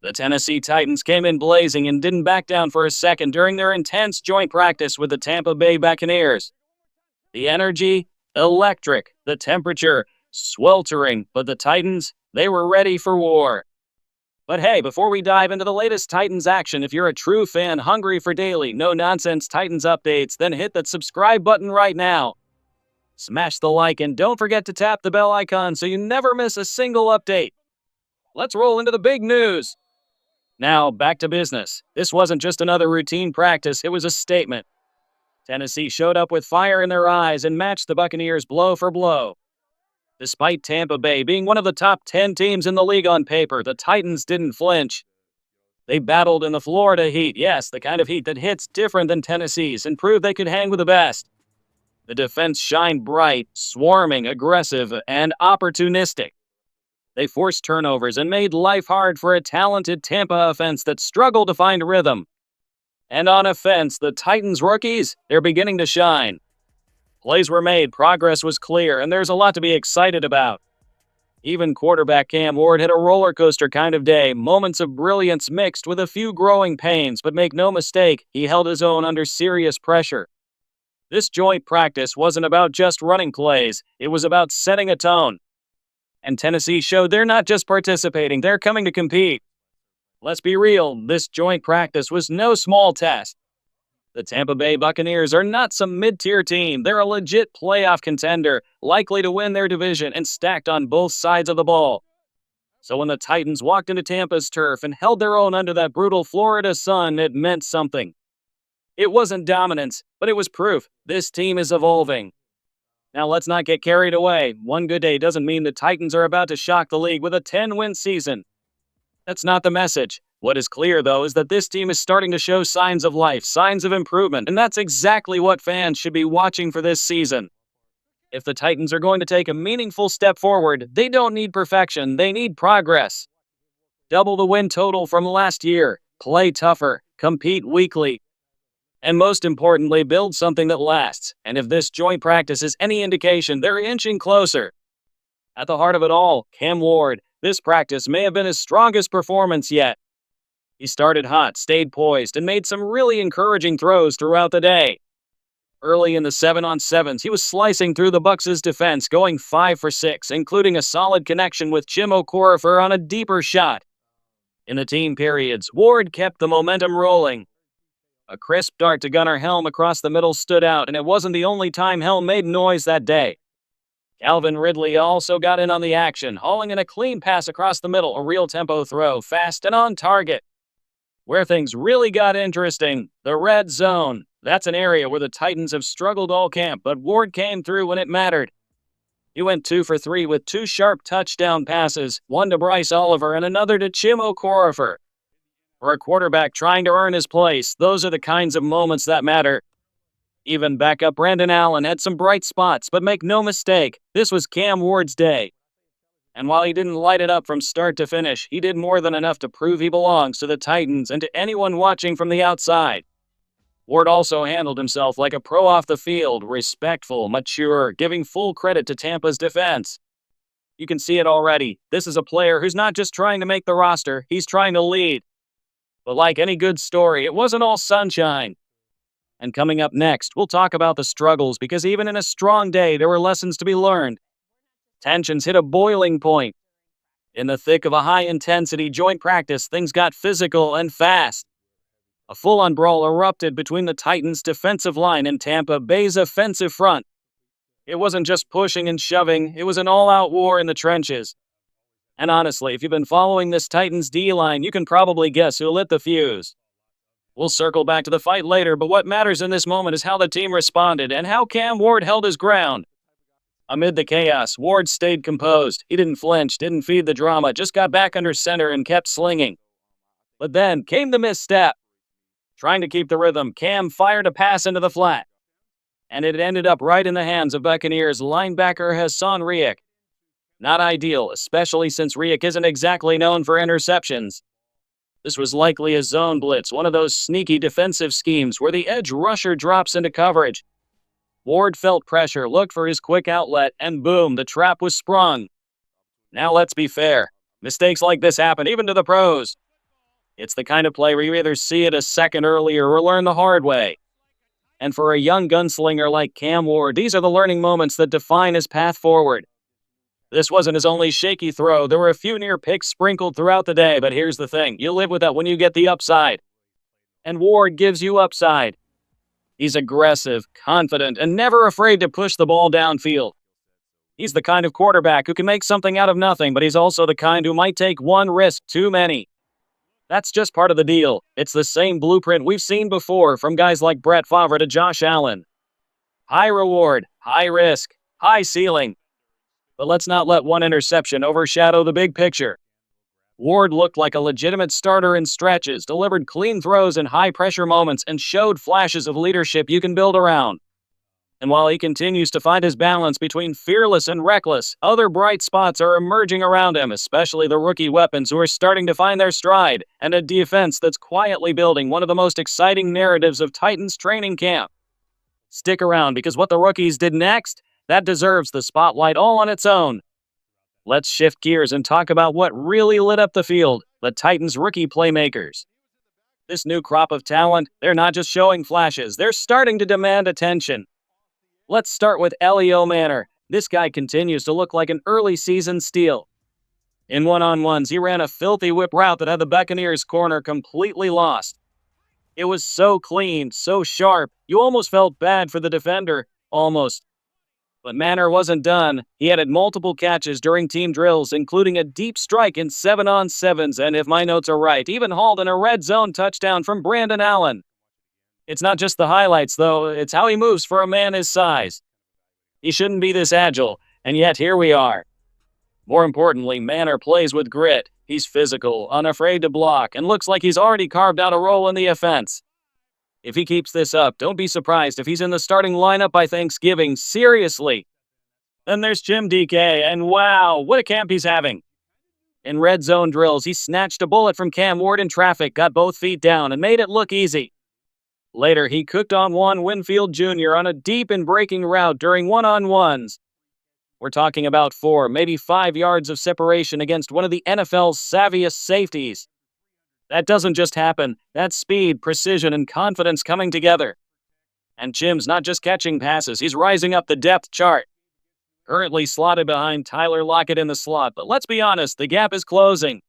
The Tennessee Titans came in blazing and didn't back down for a second during their intense joint practice with the Tampa Bay Buccaneers. The energy, electric. The temperature, sweltering. But the Titans, they were ready for war. But hey, before we dive into the latest Titans action, if you're a true fan hungry for daily, no-nonsense Titans updates, then hit that subscribe button right now. Smash the like and don't forget to tap the bell icon so you never miss a single update. Let's roll into the big news. Now, back to business. This wasn't just another routine practice, it was a statement. Tennessee showed up with fire in their eyes and matched the Buccaneers blow for blow. Despite Tampa Bay being one of the top 10 teams in the league on paper, the Titans didn't flinch. They battled in the Florida heat, yes, the kind of heat that hits different than Tennessee's, and proved they could hang with the best. The defense shined bright, swarming, aggressive, and opportunistic. They forced turnovers and made life hard for a talented Tampa offense that struggled to find rhythm. And on offense, the Titans rookies, they're beginning to shine. Plays were made, progress was clear, and there's a lot to be excited about. Even quarterback Cam Ward had a roller coaster kind of day, moments of brilliance mixed with a few growing pains, but make no mistake, he held his own under serious pressure. This joint practice wasn't about just running plays, it was about setting a tone. And Tennessee showed they're not just participating, they're coming to compete. Let's be real, this joint practice was no small test. The Tampa Bay Buccaneers are not some mid-tier team. They're a legit playoff contender, likely to win their division and stacked on both sides of the ball. So when the Titans walked into Tampa's turf and held their own under that brutal Florida sun, it meant something. It wasn't dominance, but it was proof this team is evolving. Now let's not get carried away. One good day doesn't mean the Titans are about to shock the league with a 10-win season. That's not the message. What is clear, though, is that this team is starting to show signs of life, signs of improvement, and that's exactly what fans should be watching for this season. If the Titans are going to take a meaningful step forward, they don't need perfection, they need progress. Double the win total from last year, play tougher, compete weekly, and most importantly, build something that lasts. And if this joint practice is any indication, they're inching closer. At the heart of it all, Cam Ward. This practice may have been his strongest performance yet. He started hot, stayed poised, and made some really encouraging throws throughout the day. Early in the 7-on-7s, he was slicing through the Bucs' defense, going 5 for 6, including a solid connection with Jim Okorafor on a deeper shot. In the team periods, Ward kept the momentum rolling. A crisp dart to Gunnar Helm across the middle stood out, and it wasn't the only time Helm made noise that day. Calvin Ridley also got in on the action, hauling in a clean pass across the middle, a real tempo throw, fast and on target. Where things really got interesting, the red zone. That's an area where the Titans have struggled all camp, but Ward came through when it mattered. He went 2 for 3 with 2 sharp touchdown passes, one to Bryce Oliver and another to Jim Okorafor. For a quarterback trying to earn his place, those are the kinds of moments that matter. Even backup Brandon Allen had some bright spots, but make no mistake, this was Cam Ward's day. And while he didn't light it up from start to finish, he did more than enough to prove he belongs to the Titans and to anyone watching from the outside. Ward also handled himself like a pro off the field, respectful, mature, giving full credit to Tampa's defense. You can see it already. This is a player who's not just trying to make the roster, he's trying to lead. But like any good story, it wasn't all sunshine. And coming up next, we'll talk about the struggles because even in a strong day, there were lessons to be learned. Tensions hit a boiling point. In the thick of a high-intensity joint practice, things got physical and fast. A full-on brawl erupted between the Titans' defensive line and Tampa Bay's offensive front. It wasn't just pushing and shoving, it was an all-out war in the trenches. And honestly, if you've been following this Titans D-line, you can probably guess who lit the fuse. We'll circle back to the fight later, but what matters in this moment is how the team responded and how Cam Ward held his ground. Amid the chaos, Ward stayed composed. He didn't flinch, didn't feed the drama, just got back under center and kept slinging. But then came the misstep. Trying to keep the rhythm, Cam fired a pass into the flat. And it ended up right in the hands of Buccaneers linebacker Hassan Riek. Not ideal, especially since Riek isn't exactly known for interceptions. This was likely a zone blitz, one of those sneaky defensive schemes where the edge rusher drops into coverage. Ward felt pressure, looked for his quick outlet, and boom, the trap was sprung. Now let's be fair. Mistakes like this happen even to the pros. It's the kind of play where you either see it a second earlier or learn the hard way. And for a young gunslinger like Cam Ward, these are the learning moments that define his path forward. This wasn't his only shaky throw. There were a few near picks sprinkled throughout the day, but here's the thing. You live with that when you get the upside. And Ward gives you upside. He's aggressive, confident, and never afraid to push the ball downfield. He's the kind of quarterback who can make something out of nothing, but he's also the kind who might take one risk too many. That's just part of the deal. It's the same blueprint we've seen before from guys like Brett Favre to Josh Allen. High reward, high risk, high ceiling. But let's not let one interception overshadow the big picture. Ward looked like a legitimate starter in stretches, delivered clean throws in high-pressure moments, and showed flashes of leadership you can build around. And while he continues to find his balance between fearless and reckless, other bright spots are emerging around him, especially the rookie weapons who are starting to find their stride, and a defense that's quietly building one of the most exciting narratives of Titans training camp. Stick around, because what the rookies did next, that deserves the spotlight all on its own. Let's shift gears and talk about what really lit up the field, the Titans' rookie playmakers. This new crop of talent, they're not just showing flashes, they're starting to demand attention. Let's start with Elio Manor. This guy continues to look like an early season steal. In one-on-ones, he ran a filthy whip route that had the Buccaneers corner completely lost. It was so clean, so sharp, you almost felt bad for the defender, almost. But Manor wasn't done. He added multiple catches during team drills, including a deep strike in 7-on-7s, and if my notes are right, even hauled in a red zone touchdown from Brandon Allen. It's not just the highlights, though, it's how he moves for a man his size. He shouldn't be this agile, and yet here we are. More importantly, Manor plays with grit. He's physical, unafraid to block, and looks like he's already carved out a role in the offense. If he keeps this up, don't be surprised if he's in the starting lineup by Thanksgiving, seriously. Then there's Jim DK, and wow, what a camp he's having. In red zone drills, he snatched a bullet from Cam Ward in traffic, got both feet down, and made it look easy. Later, he cooked on Juan Winfield Jr. on a deep and breaking route during one-on-ones. We're talking about 4, maybe 5 yards of separation against one of the NFL's savviest safeties. That doesn't just happen. That's speed, precision, and confidence coming together. And Jim's not just catching passes, he's rising up the depth chart. Currently slotted behind Tyler Lockett in the slot, but let's be honest, the gap is closing.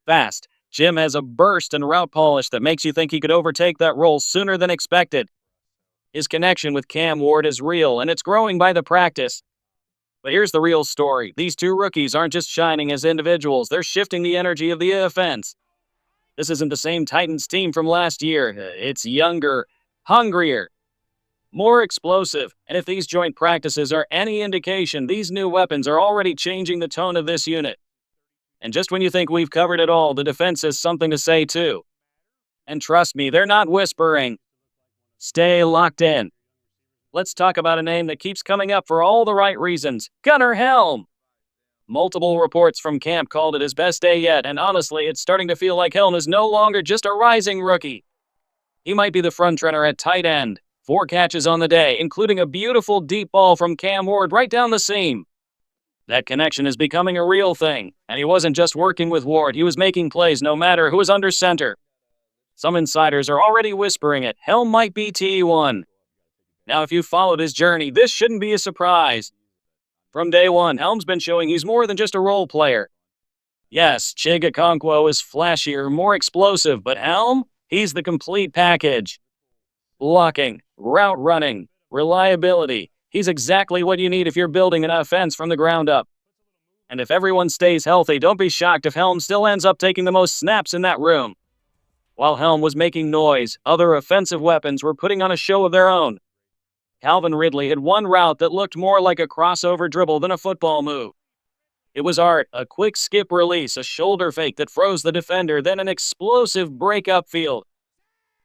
Fast, Jim has a burst and route polish that makes you think he could overtake that role sooner than expected. His connection with Cam Ward is real, and it's growing by the practice. But here's the real story. These two rookies aren't just shining as individuals, they're shifting the energy of the offense. This isn't the same Titans team from last year. It's younger, hungrier, more explosive. And if these joint practices are any indication, these new weapons are already changing the tone of this unit. And just when you think we've covered it all, the defense has something to say too. And trust me, they're not whispering. Stay locked in. Let's talk about a name that keeps coming up for all the right reasons. Gunnar Helm. Multiple reports from camp called it his best day yet, and honestly, it's starting to feel like Helm is no longer just a rising rookie. He might be the frontrunner at tight end. 4 catches on the day, including a beautiful deep ball from Cam Ward right down the seam. That connection is becoming a real thing, and he wasn't just working with Ward, he was making plays no matter who was under center. Some insiders are already whispering it. Helm might be T1. Now, if you followed his journey, this shouldn't be a surprise. From day one, Helm's been showing he's more than just a role player. Yes, Chig Okonkwo is flashier, more explosive, but Helm, he's the complete package. Blocking, route running, reliability. He's exactly what you need if you're building an offense from the ground up. And if everyone stays healthy, don't be shocked if Helm still ends up taking the most snaps in that room. While Helm was making noise, other offensive weapons were putting on a show of their own. Calvin Ridley had one route that looked more like a crossover dribble than a football move. It was art, a quick skip release, a shoulder fake that froze the defender, then an explosive break upfield.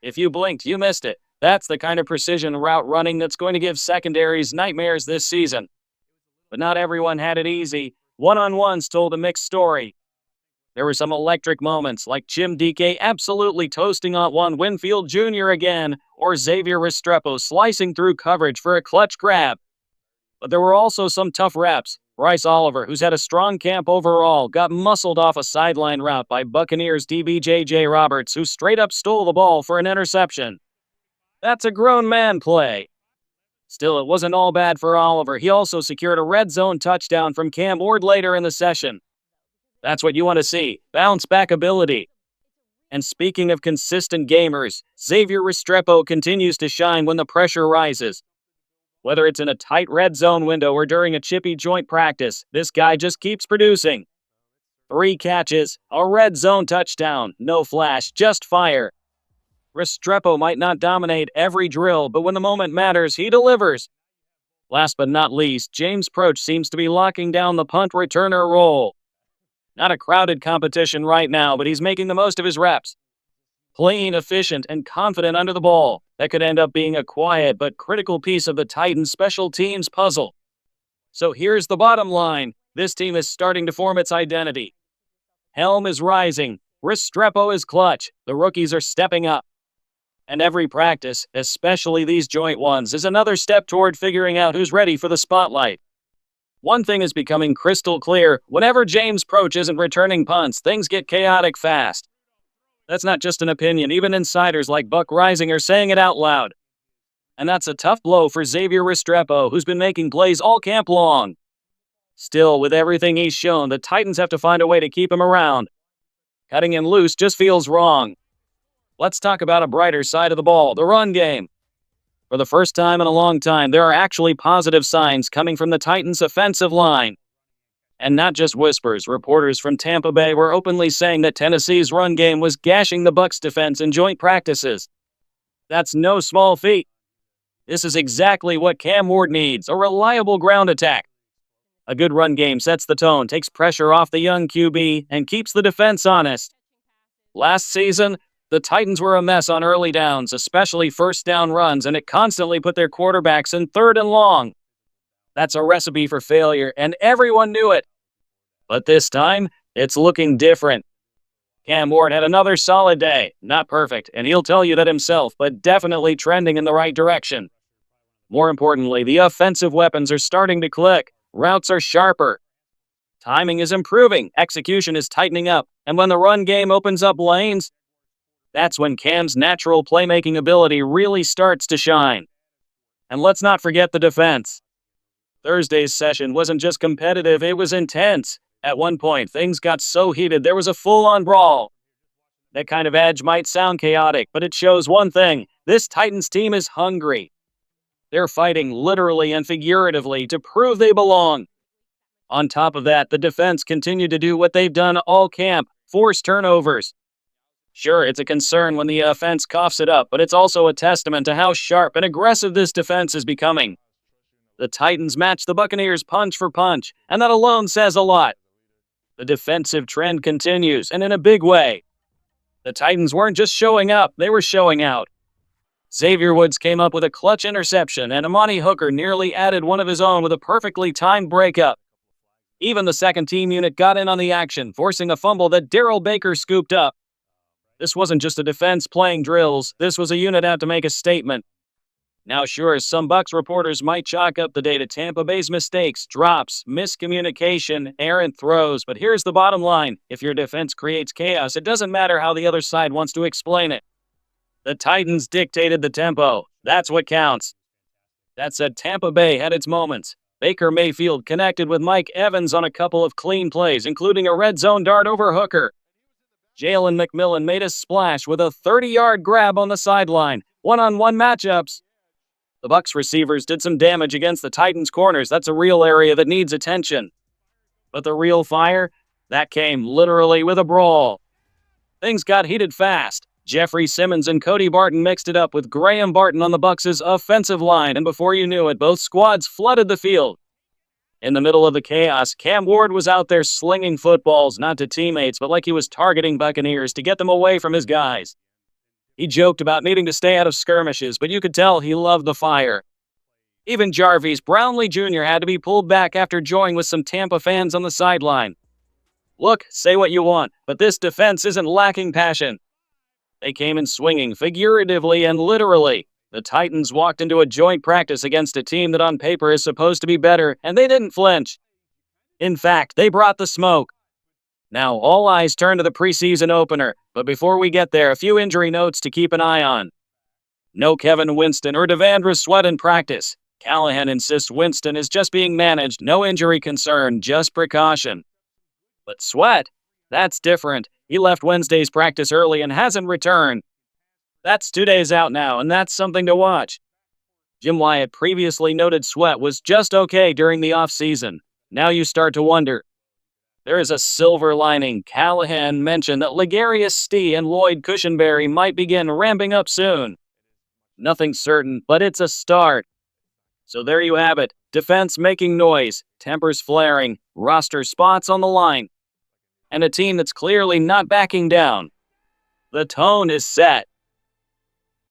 If you blinked, you missed it. That's the kind of precision route running that's going to give secondaries nightmares this season. But not everyone had it easy. One-on-ones told a mixed story. There were some electric moments, like Jim DK absolutely toasting on Juan Winfield Jr. again, or Xavier Restrepo slicing through coverage for a clutch grab. But there were also some tough reps. Bryce Oliver, who's had a strong camp overall, got muscled off a sideline route by Buccaneers DB J.J. Roberts, who straight up stole the ball for an interception. That's a grown man play. Still, it wasn't all bad for Oliver. He also secured a red zone touchdown from Cam Ward later in the session. That's what you want to see, bounce back ability. And speaking of consistent gamers, Xavier Restrepo continues to shine when the pressure rises. Whether it's in a tight red zone window or during a chippy joint practice, this guy just keeps producing. 3 catches, a red zone touchdown, no flash, just fire. Restrepo might not dominate every drill, but when the moment matters, he delivers. Last but not least, James Proch seems to be locking down the punt returner role. Not a crowded competition right now, but he's making the most of his reps. Clean, efficient, and confident under the ball. That could end up being a quiet but critical piece of the Titans' special teams puzzle. So here's the bottom line. This team is starting to form its identity. Helm is rising. Restrepo is clutch. The rookies are stepping up. And every practice, especially these joint ones, is another step toward figuring out who's ready for the spotlight. One thing is becoming crystal clear. Whenever James Proch isn't returning punts, things get chaotic fast. That's not just an opinion. Even insiders like Buck Rising are saying it out loud. And that's a tough blow for Xavier Restrepo, who's been making plays all camp long. Still, with everything he's shown, the Titans have to find a way to keep him around. Cutting him loose just feels wrong. Let's talk about a brighter side of the ball, the run game. For the first time in a long time, there are actually positive signs coming from the Titans' offensive line. And not just whispers. Reporters from Tampa Bay were openly saying that Tennessee's run game was gashing the Bucs' defense in joint practices. That's no small feat. This is exactly what Cam Ward needs, a reliable ground attack. A good run game sets the tone, takes pressure off the young QB, and keeps the defense honest. Last season, the Titans were a mess on early downs, especially first down runs, and it constantly put their quarterbacks in 3rd and long. That's a recipe for failure, and everyone knew it. But this time, it's looking different. Cam Ward had another solid day. Not perfect, and he'll tell you that himself, but definitely trending in the right direction. More importantly, the offensive weapons are starting to click. Routes are sharper. Timing is improving. Execution is tightening up. And when the run game opens up lanes, that's when Cam's natural playmaking ability really starts to shine. And let's not forget the defense. Thursday's session wasn't just competitive, it was intense. At one point, things got so heated there was a full-on brawl. That kind of edge might sound chaotic, but it shows one thing. This Titans team is hungry. They're fighting literally and figuratively to prove they belong. On top of that, the defense continued to do what they've done all camp, force turnovers. Sure, it's a concern when the offense coughs it up, but it's also a testament to how sharp and aggressive this defense is becoming. The Titans match the Buccaneers punch for punch, and that alone says a lot. The defensive trend continues, and in a big way. The Titans weren't just showing up, they were showing out. Xavier Woods came up with a clutch interception, and Amani Hooker nearly added one of his own with a perfectly timed breakup. Even the second-team unit got in on the action, forcing a fumble that Darrell Baker scooped up. This wasn't just a defense playing drills, this was a unit out to make a statement. Now sure, some Bucs reporters might chalk up the day to Tampa Bay's mistakes, drops, miscommunication, errant throws, but here's the bottom line. If your defense creates chaos, it doesn't matter how the other side wants to explain it. The Titans dictated the tempo. That's what counts. That said, Tampa Bay had its moments. Baker Mayfield connected with Mike Evans on a couple of clean plays, including a red zone dart over Hooker. Jalen McMillan made a splash with a 30-yard grab on the sideline. One-on-one matchups. The Bucs receivers did some damage against the Titans corners. That's a real area that needs attention. But the real fire? That came literally with a brawl. Things got heated fast. Jeffrey Simmons and Cody Barton mixed it up with Graham Barton on the Bucs' offensive line, and before you knew it, both squads flooded the field. In the middle of the chaos, Cam Ward was out there slinging footballs, not to teammates, but like he was targeting Buccaneers to get them away from his guys. He joked about needing to stay out of skirmishes, but you could tell he loved the fire. Even Jarvis Brownlee Jr. had to be pulled back after joining with some Tampa fans on the sideline. Look, say what you want, but this defense isn't lacking passion. They came in swinging, figuratively and literally. The Titans walked into a joint practice against a team that on paper is supposed to be better, and they didn't flinch. In fact, they brought the smoke. Now, all eyes turn to the preseason opener, but before we get there, a few injury notes to keep an eye on. No Kevin Winston or Devandra Sweat in practice. Callahan insists Winston is just being managed, no injury concern, just precaution. But Sweat? That's different. He left Wednesday's practice early and hasn't returned. That's 2 days out now, and that's something to watch. Jim Wyatt previously noted Sweat was just okay during the offseason. Now you start to wonder. There is a silver lining. Callahan mentioned that Ligarius Stee and Lloyd Cushenberry might begin ramping up soon. Nothing certain, but it's a start. So there you have it. Defense making noise, tempers flaring, roster spots on the line, and a team that's clearly not backing down. The tone is set.